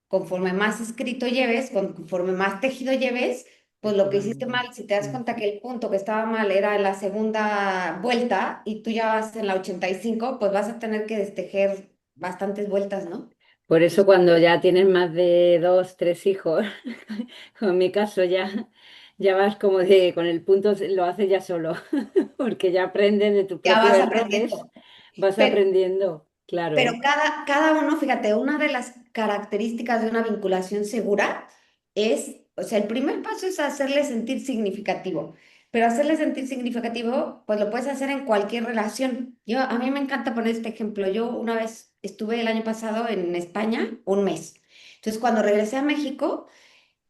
conforme más escrito lleves, conforme más tejido lleves, pues lo que hiciste mal, si te das cuenta que el punto que estaba mal era en la segunda vuelta y tú ya vas en la 85, pues vas a tener que destejer bastantes vueltas, ¿no? Por eso cuando ya tienes más de dos, tres hijos, como en mi caso ya vas como de, con el punto lo haces ya solo, porque ya aprendes de tus Ya propios vas errores, aprendiendo. vas Pero, aprendiendo, pero claro. cada uno, fíjate, una de las características de una vinculación segura es, o sea, el primer paso es hacerle sentir significativo, pero hacerle sentir significativo, pues lo puedes hacer en cualquier relación. A mí me encanta poner este ejemplo. Yo una vez estuve el año pasado en España un mes. Entonces, cuando regresé a México,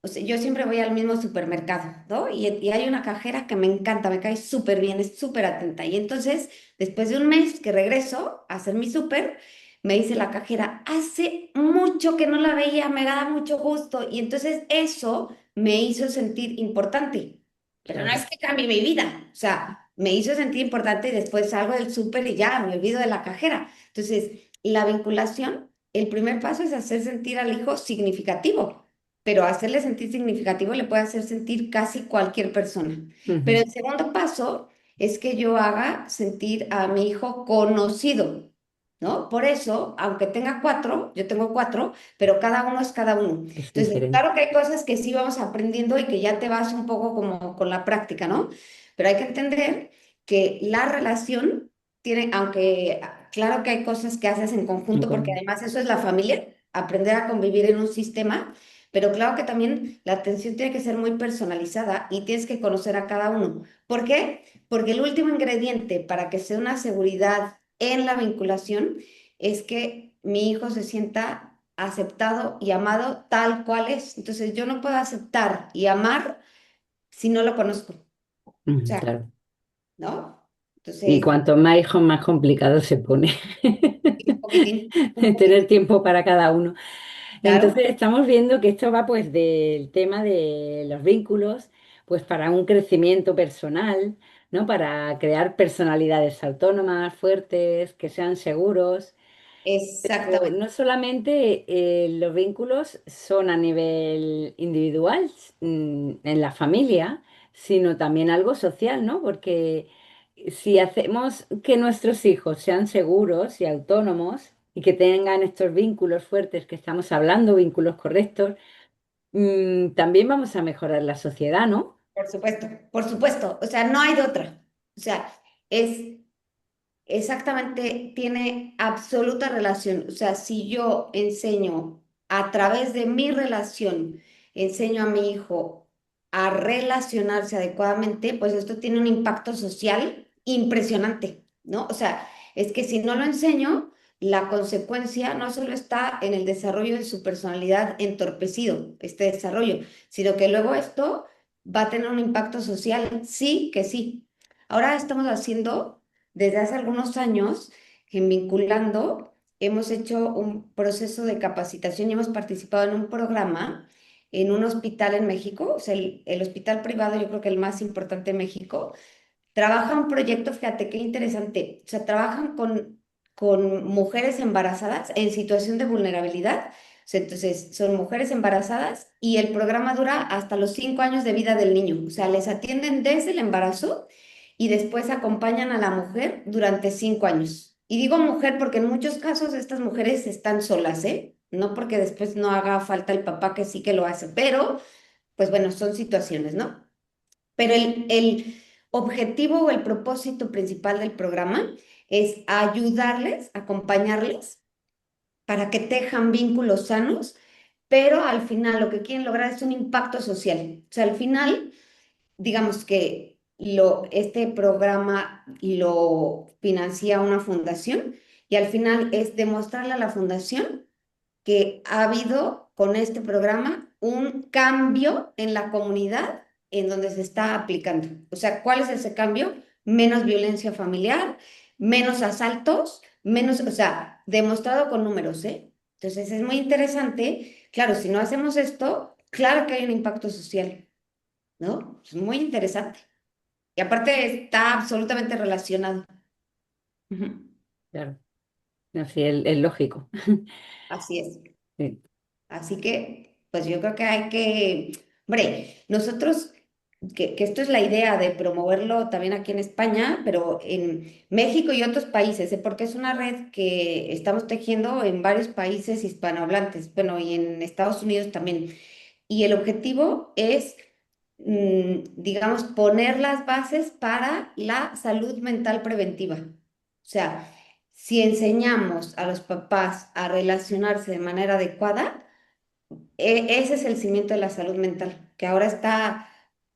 o sea, yo siempre voy al mismo supermercado, ¿no? Y hay una cajera que me encanta, me cae súper bien, es súper atenta. Y entonces, después de un mes que regreso a hacer mi súper, me dice la cajera, hace mucho que no la veía, me da mucho gusto. Y entonces eso me hizo sentir importante. Pero no es Claro. que cambie mi vida, o sea, me hizo sentir importante y después salgo del súper y ya, me olvido de la cajera. Entonces, la vinculación, el primer paso es hacer sentir al hijo significativo, pero hacerle sentir significativo le puede hacer sentir casi cualquier persona. Pero Ujú. el segundo paso es que yo haga sentir a mi hijo conocido, ¿no? Por eso, aunque tenga cuatro, yo tengo cuatro, pero cada uno es cada uno. Es Entonces, diferente. claro que hay cosas que sí vamos aprendiendo y que ya te vas un poco como con la práctica, ¿no? Pero hay que entender que la relación tiene, aunque claro que hay cosas que haces en En conjunto, porque común. además eso es la familia, aprender a convivir en un sistema, pero claro que también la atención tiene que ser muy personalizada y tienes que conocer a cada uno. ¿Por qué? Porque el último ingrediente para que sea una seguridad en la vinculación es que mi hijo se sienta aceptado y amado tal cual es. Entonces yo no puedo aceptar y amar si no lo conozco. O Ujú, sea, claro. ¿no? Y Entonces, cuanto más hijos, más complicado se pone un tener poquitín, tiempo para cada uno. claro. Entonces estamos viendo que esto va pues del tema de los vínculos, pues para un crecimiento personal, ¿no? Para crear personalidades autónomas, fuertes, que sean seguros. Pero Exactamente. no solamente los vínculos son a nivel individual, en la familia, sino también algo social, ¿no? Porque si hacemos que nuestros hijos sean seguros y autónomos y que tengan estos vínculos fuertes que estamos hablando, vínculos correctos, también vamos a mejorar la sociedad, ¿no? Por supuesto, por supuesto. O sea, no hay de otra. O sea, es exactamente, tiene absoluta relación. O sea, si yo enseño a través de mi relación, enseño a mi hijo a relacionarse adecuadamente, pues esto tiene un impacto social impresionante, ¿no? O sea, es que si no lo enseño, la consecuencia no solo está en el desarrollo de su personalidad entorpecido, este desarrollo, sino que luego esto va a tener un impacto social, sí que sí. Ahora estamos haciendo desde hace algunos años, en Vinculando, hemos hecho un proceso de capacitación y hemos participado en un programa en un hospital en México, o sea, el hospital privado, yo creo que el más importante de México, trabaja un proyecto, fíjate qué interesante, o sea, trabajan con mujeres embarazadas en situación de vulnerabilidad. O sea, entonces, son mujeres embarazadas y el programa dura hasta los 5 años de vida del niño. O sea, les atienden desde el embarazo y después acompañan a la mujer durante 5 años. Y digo mujer porque en muchos casos estas mujeres están solas, ¿eh? no porque después no haga falta el papá que sí que lo hace, pero pues bueno, son situaciones, ¿no? Pero el objetivo o el propósito principal del programa es ayudarles, acompañarles para que tejan vínculos sanos, pero al final lo que quieren lograr es un impacto social. O sea, al final, digamos que este programa lo financia una fundación y al final es demostrarle a la fundación que ha habido con este programa un cambio en la comunidad en donde se está aplicando. O sea, ¿cuál es ese cambio? Menos violencia familiar, menos asaltos, menos, o sea, demostrado con números, ¿eh? Entonces es muy interesante. Claro, si no hacemos esto, claro que hay un impacto social, ¿no? Es muy interesante. Y aparte está absolutamente relacionado. Ujú. Claro, así es lógico. Así es. Sí, Así que, pues yo creo que hay que, hombre, nosotros, que esto es la idea de promoverlo también aquí en España, pero en México y otros países, ¿eh? Porque es una red que estamos tejiendo en varios países hispanohablantes, bueno, y en Estados Unidos también. Y el objetivo es, digamos, poner las bases para la salud mental preventiva. O sea, si enseñamos a los papás a relacionarse de manera adecuada, ese es el cimiento de la salud mental, que ahora está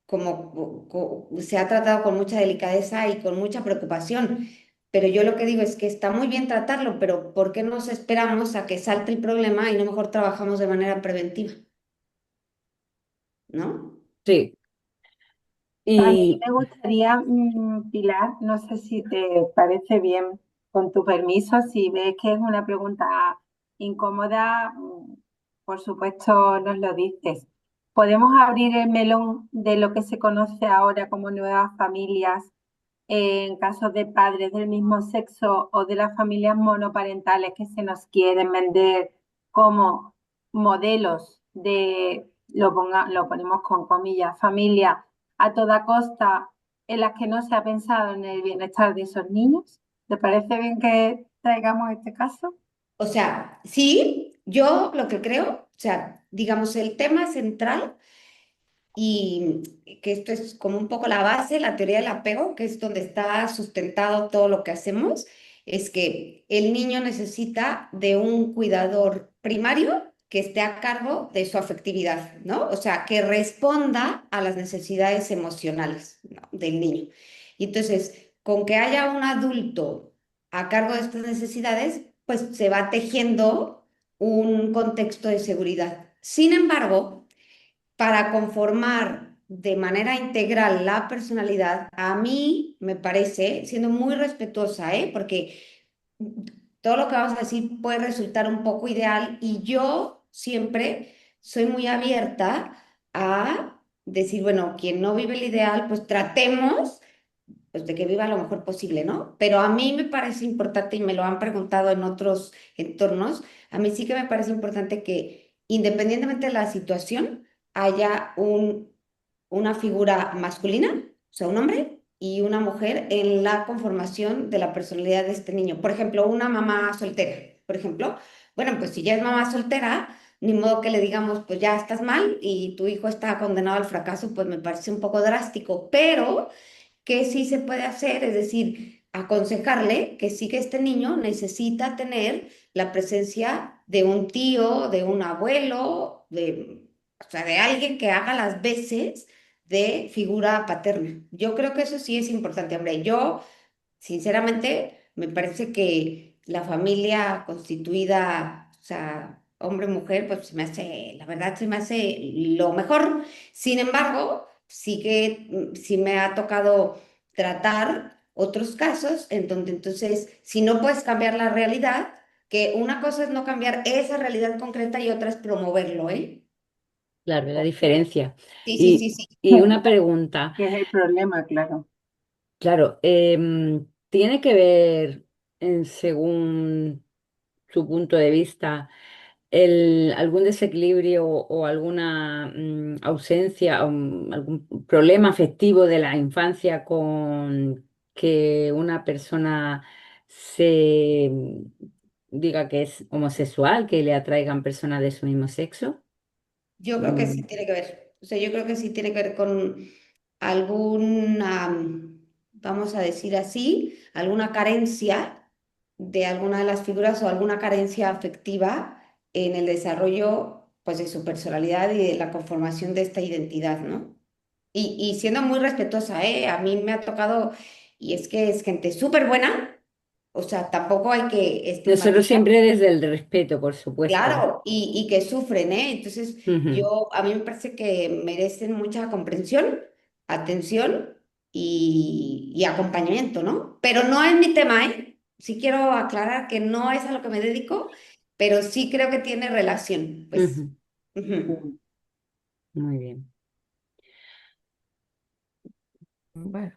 como, se ha tratado con mucha delicadeza y con mucha preocupación. Pero yo lo que digo es que está muy bien tratarlo, pero ¿por qué nos esperamos a que salte el problema y no mejor trabajamos de manera preventiva? ¿No? sí. A mí Y me gustaría, Pilar, no sé si te parece bien, con tu permiso, si ves que es una pregunta incómoda, por supuesto nos lo dices. ¿Podemos abrir el melón de lo que se conoce ahora como nuevas familias en casos de padres del mismo sexo o de las familias monoparentales que se nos quieren vender como modelos de, lo ponemos con comillas, familia a toda costa en las que no se ha pensado en el bienestar de esos niños? ¿Te parece bien que traigamos este caso? O sea, sí, yo lo que creo, o sea, digamos, el tema central y que esto es como un poco la base, la teoría del apego, que es donde está sustentado todo lo que hacemos, es que el niño necesita de un cuidador primario que esté a cargo de su afectividad, ¿no? O sea, que responda a las necesidades emocionales, ¿no?, del niño. Y entonces, con que haya un adulto a cargo de estas necesidades, pues se va tejiendo un contexto de seguridad. Sin embargo, para conformar de manera integral la personalidad, a mí me parece, siendo muy respetuosa, ¿eh? Porque todo lo que vamos a decir puede resultar un poco ideal y yo siempre soy muy abierta a decir, bueno, quien no vive el ideal, pues tratemos pues, de que viva lo mejor posible, ¿no? Pero a mí me parece importante, y me lo han preguntado en otros entornos, a mí sí que me parece importante que independientemente de la situación, haya una figura masculina, o sea, un hombre y una mujer en la conformación de la personalidad de este niño. Por ejemplo, una mamá soltera, por ejemplo. Bueno, pues si ya es mamá soltera, ni modo que le digamos, pues ya estás mal y tu hijo está condenado al fracaso, pues me parece un poco drástico, pero ¿qué sí se puede hacer? Es decir, aconsejarle que sí que este niño necesita tener la presencia de un tío, de un abuelo, o sea, de alguien que haga las veces de figura paterna. Yo creo que eso sí es importante, hombre. Yo, sinceramente, me parece que la familia constituida, o sea, hombre-mujer, pues se me hace, la verdad, se me hace lo mejor. Sin embargo, sí me ha tocado tratar otros casos en donde entonces, si no puedes cambiar la realidad, que una cosa es no cambiar esa realidad concreta y otra es promoverlo, ¿eh? claro, la diferencia. Sí, sí, sí, sí. Y una pregunta, Que es el problema, claro. claro, ¿tiene que ver, según su punto de vista, algún desequilibrio o alguna ausencia, o algún problema afectivo de la infancia con que una persona se diga que es homosexual, que le atraigan personas de su mismo sexo? Yo creo que sí Mm, tiene que ver. O sea, yo creo que sí tiene que ver con alguna, vamos a decir así, alguna carencia de alguna de las figuras o alguna carencia afectiva en el desarrollo, pues, de su personalidad y de la conformación de esta identidad, ¿no? Y siendo muy respetuosa, ¿eh? A mí me ha tocado, y es que es gente súper buena, o sea, tampoco hay que Nosotros estigmatizar. siempre desde el respeto, por supuesto. Claro, y que sufren, ¿eh? Entonces, Ujú, a mí me parece que merecen mucha comprensión, atención y acompañamiento, ¿no? Pero no es mi tema, ¿eh? Sí quiero aclarar que no es a lo que me dedico, pero sí creo que tiene relación, pues. ujú. Ujú. Muy bien. Bueno,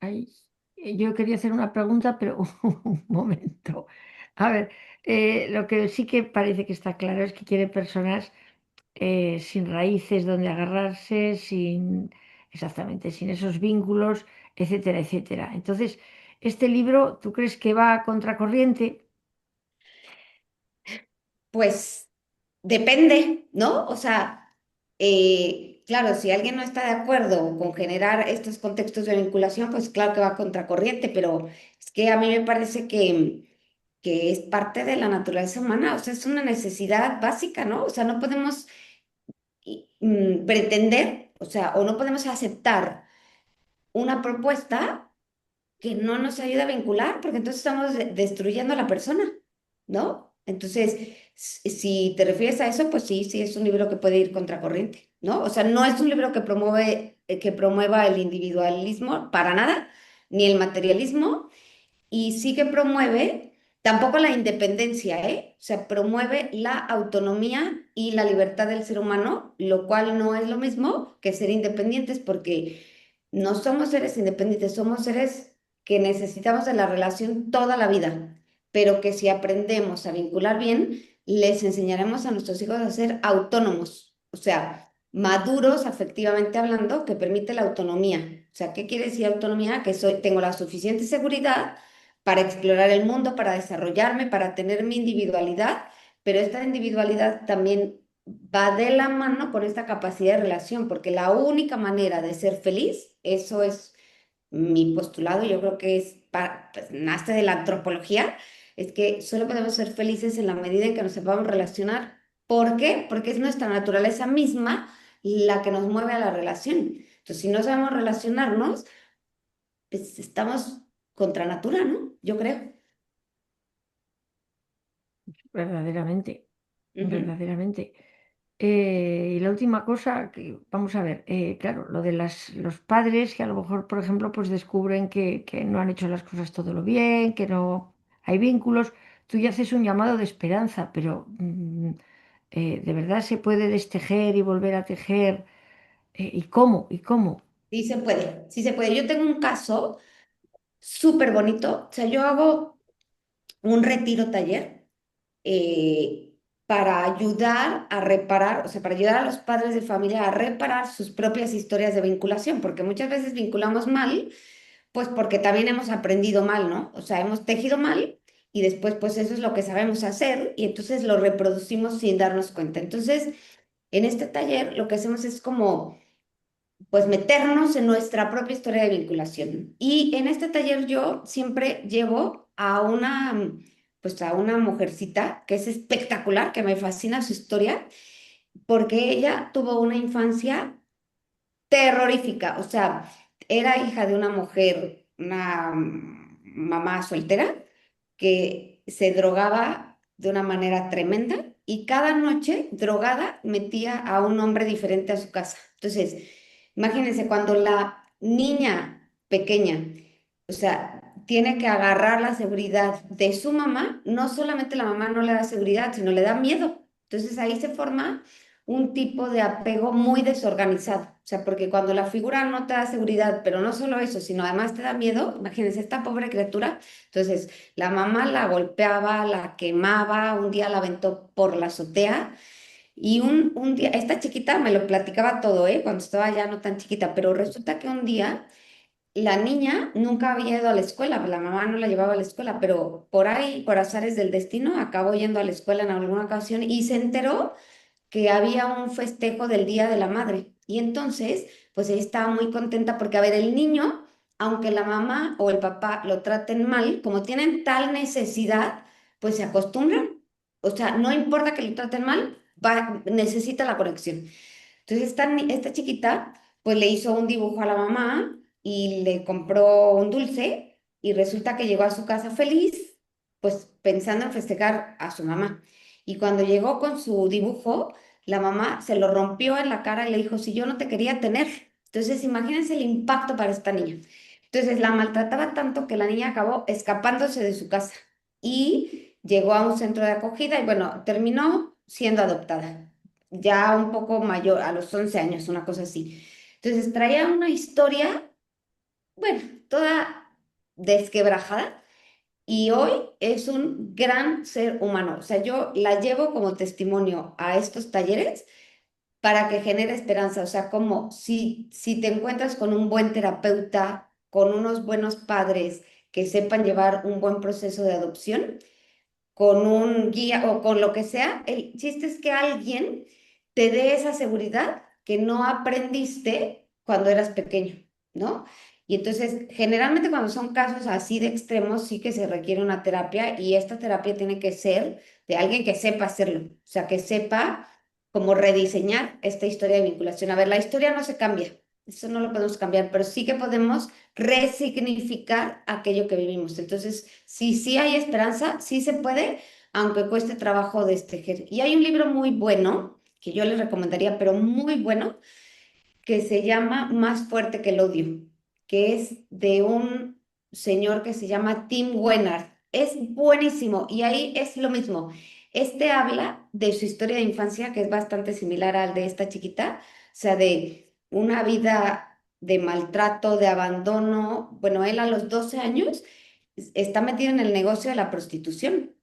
ahí, yo quería hacer una pregunta, pero un momento. A ver, lo que sí que parece que está claro es que quiere personas sin raíces donde agarrarse, sin exactamente, sin esos vínculos, etcétera, etcétera. Entonces, este libro, ¿tú crees que va a contracorriente? Pues depende, ¿no? O sea, claro, si alguien no está de acuerdo con generar estos contextos de vinculación, pues claro que va a contracorriente, pero es que a mí me parece que es parte de la naturaleza humana, o sea, es una necesidad básica, ¿no? O sea, no podemos pretender, o sea, o no podemos aceptar una propuesta que no nos ayuda a vincular, porque entonces estamos destruyendo a la persona, ¿no? Entonces, si te refieres a eso, pues sí, sí es un libro que puede ir contracorriente, ¿no? O sea, no es un libro que promueva el individualismo para nada, ni el materialismo, y sí que promueve, tampoco la independencia, ¿eh? O sea, promueve la autonomía y la libertad del ser humano, lo cual no es lo mismo que ser independientes, porque no somos seres independientes, somos seres que necesitamos de la relación toda la vida, pero que si aprendemos a vincular bien, les enseñaremos a nuestros hijos a ser autónomos, o sea, maduros afectivamente hablando, que permite la autonomía. O sea, ¿qué quiere decir autonomía? Que tengo la suficiente seguridad para explorar el mundo, para desarrollarme, para tener mi individualidad, pero esta individualidad también va de la mano con esta capacidad de relación, porque la única manera de ser feliz, eso es mi postulado, yo creo que pues, nace de la antropología, es que solo podemos ser felices en la medida en que nos sepamos relacionar. ¿Por qué? Porque es nuestra naturaleza misma la que nos mueve a la relación. Entonces, si no sabemos relacionarnos, pues estamos contra natura, ¿no? Yo creo. Verdaderamente, Ujú. verdaderamente. Y la última cosa, que vamos a ver, claro, lo de los padres que a lo mejor, por ejemplo, pues descubren que no han hecho las cosas todo lo bien, que no hay vínculos, tú ya haces un llamado de esperanza, pero ¿de verdad se puede destejer y volver a tejer? ¿Y cómo? ¿Y cómo? Sí se puede, sí se puede. Yo tengo un caso súper bonito, o sea, yo hago un retiro taller para ayudar a reparar, o sea, para ayudar a los padres de familia a reparar sus propias historias de vinculación, porque muchas veces vinculamos mal, pues porque también hemos aprendido mal, ¿no? O sea, hemos tejido mal y después pues eso es lo que sabemos hacer y entonces lo reproducimos sin darnos cuenta. Entonces, en este taller lo que hacemos es como pues meternos en nuestra propia historia de vinculación. Y en este taller yo siempre llevo a pues a una mujercita que es espectacular, que me fascina su historia, porque ella tuvo una infancia terrorífica, o sea, era hija de una mujer, una mamá soltera, que se drogaba de una manera tremenda y cada noche drogada metía a un hombre diferente a su casa. Entonces, imagínense cuando la niña pequeña, o sea, tiene que agarrar la seguridad de su mamá, no solamente la mamá no le da seguridad, sino le da miedo. Entonces ahí se forma un tipo de apego muy desorganizado. O sea, porque cuando la figura no te da seguridad, pero no solo eso, sino además te da miedo, imagínense esta pobre criatura. Entonces, la mamá la golpeaba, la quemaba, un día la aventó por la azotea y un día, esta chiquita me lo platicaba todo, ¿eh? Cuando estaba ya no tan chiquita, pero resulta que un día la niña nunca había ido a la escuela, la mamá no la llevaba a la escuela, pero por ahí, por azares del destino, acabó yendo a la escuela en alguna ocasión y se enteró que había un festejo del Día de la Madre. Y entonces, pues ella estaba muy contenta porque, a ver, el niño, aunque la mamá o el papá lo traten mal, como tienen tal necesidad, pues se acostumbran. O sea, no importa que lo traten mal, necesita la conexión. Entonces, esta chiquita, pues le hizo un dibujo a la mamá y le compró un dulce y resulta que llegó a su casa feliz, pues pensando en festejar a su mamá. Y cuando llegó con su dibujo, la mamá se lo rompió en la cara y le dijo, si yo no te quería tener. Entonces, imagínense el impacto para esta niña. Entonces, la maltrataba tanto que la niña acabó escapándose de su casa y llegó a un centro de acogida y bueno, terminó siendo adoptada, ya un poco mayor, a los 11 años, una cosa así. Entonces, traía una historia, bueno, toda desquebrajada y hoy es un gran ser humano. O sea, yo la llevo como testimonio a estos talleres para que genere esperanza. O sea, como si te encuentras con un buen terapeuta, con unos buenos padres que sepan llevar un buen proceso de adopción, con un guía o con lo que sea, el chiste es que alguien te dé esa seguridad que no aprendiste cuando eras pequeño, ¿no? Y entonces, generalmente cuando son casos así de extremos, sí que se requiere una terapia y esta terapia tiene que ser de alguien que sepa hacerlo, o sea, que sepa cómo rediseñar esta historia de vinculación. A ver, la historia no se cambia, eso no lo podemos cambiar, pero sí que podemos resignificar aquello que vivimos. Entonces, sí hay esperanza, sí se puede, aunque cueste trabajo destejer. Y hay un libro muy bueno, que yo les recomendaría, pero muy bueno, que se llama Más fuerte que el odio, que es de un señor que se llama Tim Wennard. Es buenísimo y ahí es lo mismo. Este habla de su historia de infancia, que es bastante similar al de esta chiquita, o sea, de una vida de maltrato, de abandono. Bueno, él a los 12 años está metido en el negocio de la prostitución.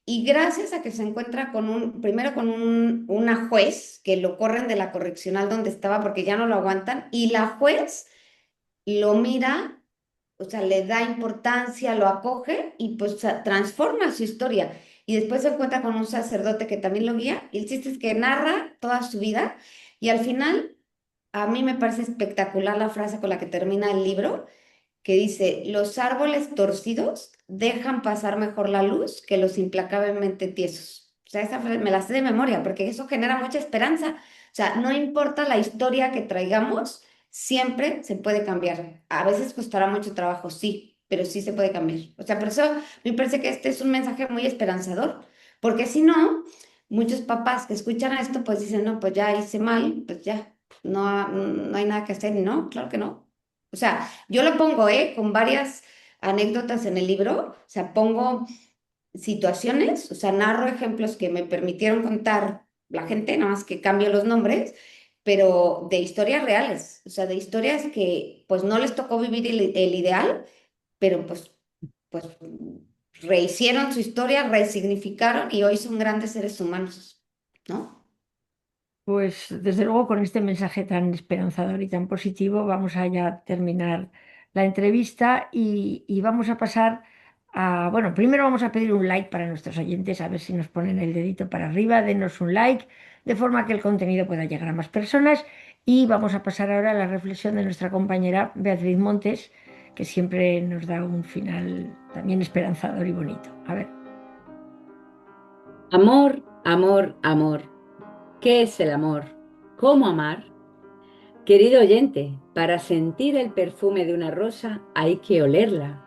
Y gracias a que se encuentra primero con una juez que lo corren de la correccional donde estaba porque ya no lo aguantan, y la juez lo mira, o sea, le da importancia, lo acoge y pues transforma su historia. Y después se encuentra con un sacerdote que también lo guía, y el chiste es que narra toda su vida, y al final, a mí me parece espectacular la frase con la que termina el libro que dice, los árboles torcidos dejan pasar mejor la luz que los implacablemente tiesos. O sea, esa frase me la sé de memoria porque eso genera mucha esperanza. O sea, no importa la historia que traigamos, siempre se puede cambiar. A veces costará mucho trabajo, sí, pero sí se puede cambiar. O sea, por eso me parece que este es un mensaje muy esperanzador, porque si no, muchos papás que escuchan esto, pues dicen, no, pues ya hice mal, pues ya, no hay nada que hacer. Y no, claro que no. O sea, yo lo pongo, con varias anécdotas en el libro, o sea, pongo situaciones, o sea, narro ejemplos que me permitieron contar la gente, nada más que cambio los nombres, pero de historias reales, o sea, de historias que pues no les tocó vivir el ideal, pero pues rehicieron su historia, resignificaron y hoy son grandes seres humanos, ¿no? Pues desde luego con este mensaje tan esperanzador y tan positivo vamos a ya terminar la entrevista y vamos a pasar a, bueno, primero vamos a pedir un like para nuestros oyentes, a ver si nos ponen el dedito para arriba, denos un like, de forma que el contenido pueda llegar a más personas y vamos a pasar ahora a la reflexión de nuestra compañera Beatriz Montes, que siempre nos da un final también esperanzador y bonito. A ver. Amor, amor, amor. ¿Qué es el amor? ¿Cómo amar? Querido oyente, para sentir el perfume de una rosa hay que olerla.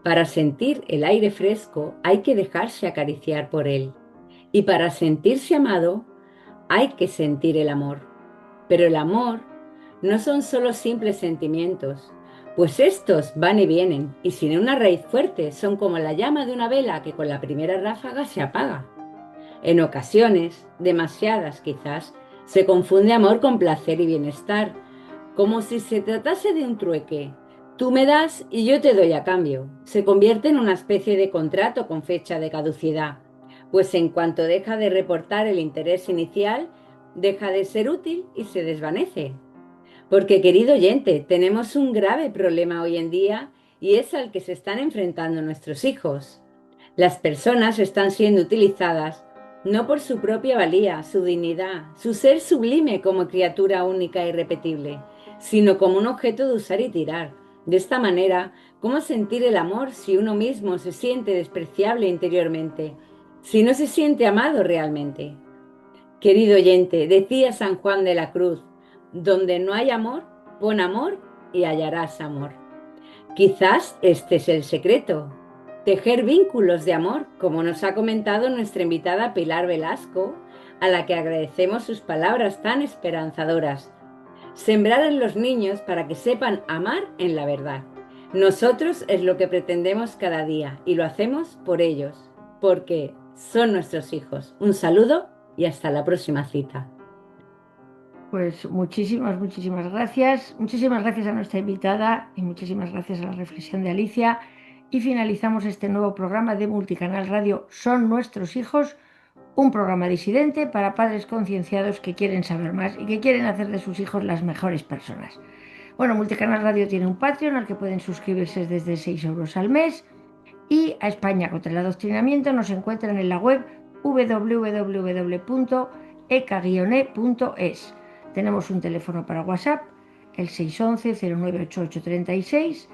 Para sentir el aire fresco hay que dejarse acariciar por él. Y para sentirse amado hay que sentir el amor. Pero el amor no son solo simples sentimientos, pues estos van y vienen, y sin una raíz fuerte son como la llama de una vela que con la primera ráfaga se apaga. En ocasiones, demasiadas quizás, se confunde amor con placer y bienestar, como si se tratase de un trueque. Tú me das y yo te doy a cambio. Se convierte en una especie de contrato con fecha de caducidad, pues en cuanto deja de reportar el interés inicial, deja de ser útil y se desvanece. Porque, querido oyente, tenemos un grave problema hoy en día y es al que se están enfrentando nuestros hijos. Las personas están siendo utilizadas no por su propia valía, su dignidad, su ser sublime como criatura única e irrepetible, sino como un objeto de usar y tirar. De esta manera, ¿cómo sentir el amor si uno mismo se siente despreciable interiormente, si no se siente amado realmente? Querido oyente, decía San Juan de la Cruz, donde no hay amor, pon amor y hallarás amor. Quizás este es el secreto. Tejer vínculos de amor, como nos ha comentado nuestra invitada Pilar Velasco, a la que agradecemos sus palabras tan esperanzadoras. Sembrar en los niños para que sepan amar en la verdad. Nosotros es lo que pretendemos cada día y lo hacemos por ellos, porque son nuestros hijos. Un saludo y hasta la próxima cita. Pues muchísimas gracias. Muchísimas gracias a nuestra invitada y muchísimas gracias a la reflexión de Alicia. Y finalizamos este nuevo programa de Multicanal Radio Son Nuestros Hijos, un programa disidente para padres concienciados que quieren saber más y que quieren hacer de sus hijos las mejores personas. Bueno, Multicanal Radio tiene un Patreon al que pueden suscribirse desde 6 euros al mes, y a España contra el adoctrinamiento nos encuentran en la web www.eca-e.es. Tenemos un teléfono para WhatsApp, el 611-098836,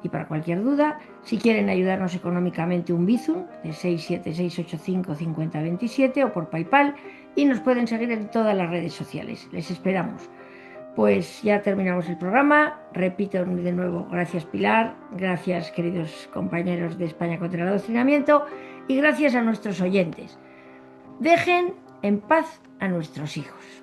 y para cualquier duda, si quieren ayudarnos económicamente, un Bizum de 676855027 o por PayPal, y nos pueden seguir en todas las redes sociales. Les esperamos. Pues ya terminamos el programa. Repito de nuevo, gracias Pilar, gracias queridos compañeros de España contra el adoctrinamiento y gracias a nuestros oyentes. Dejen en paz a nuestros hijos.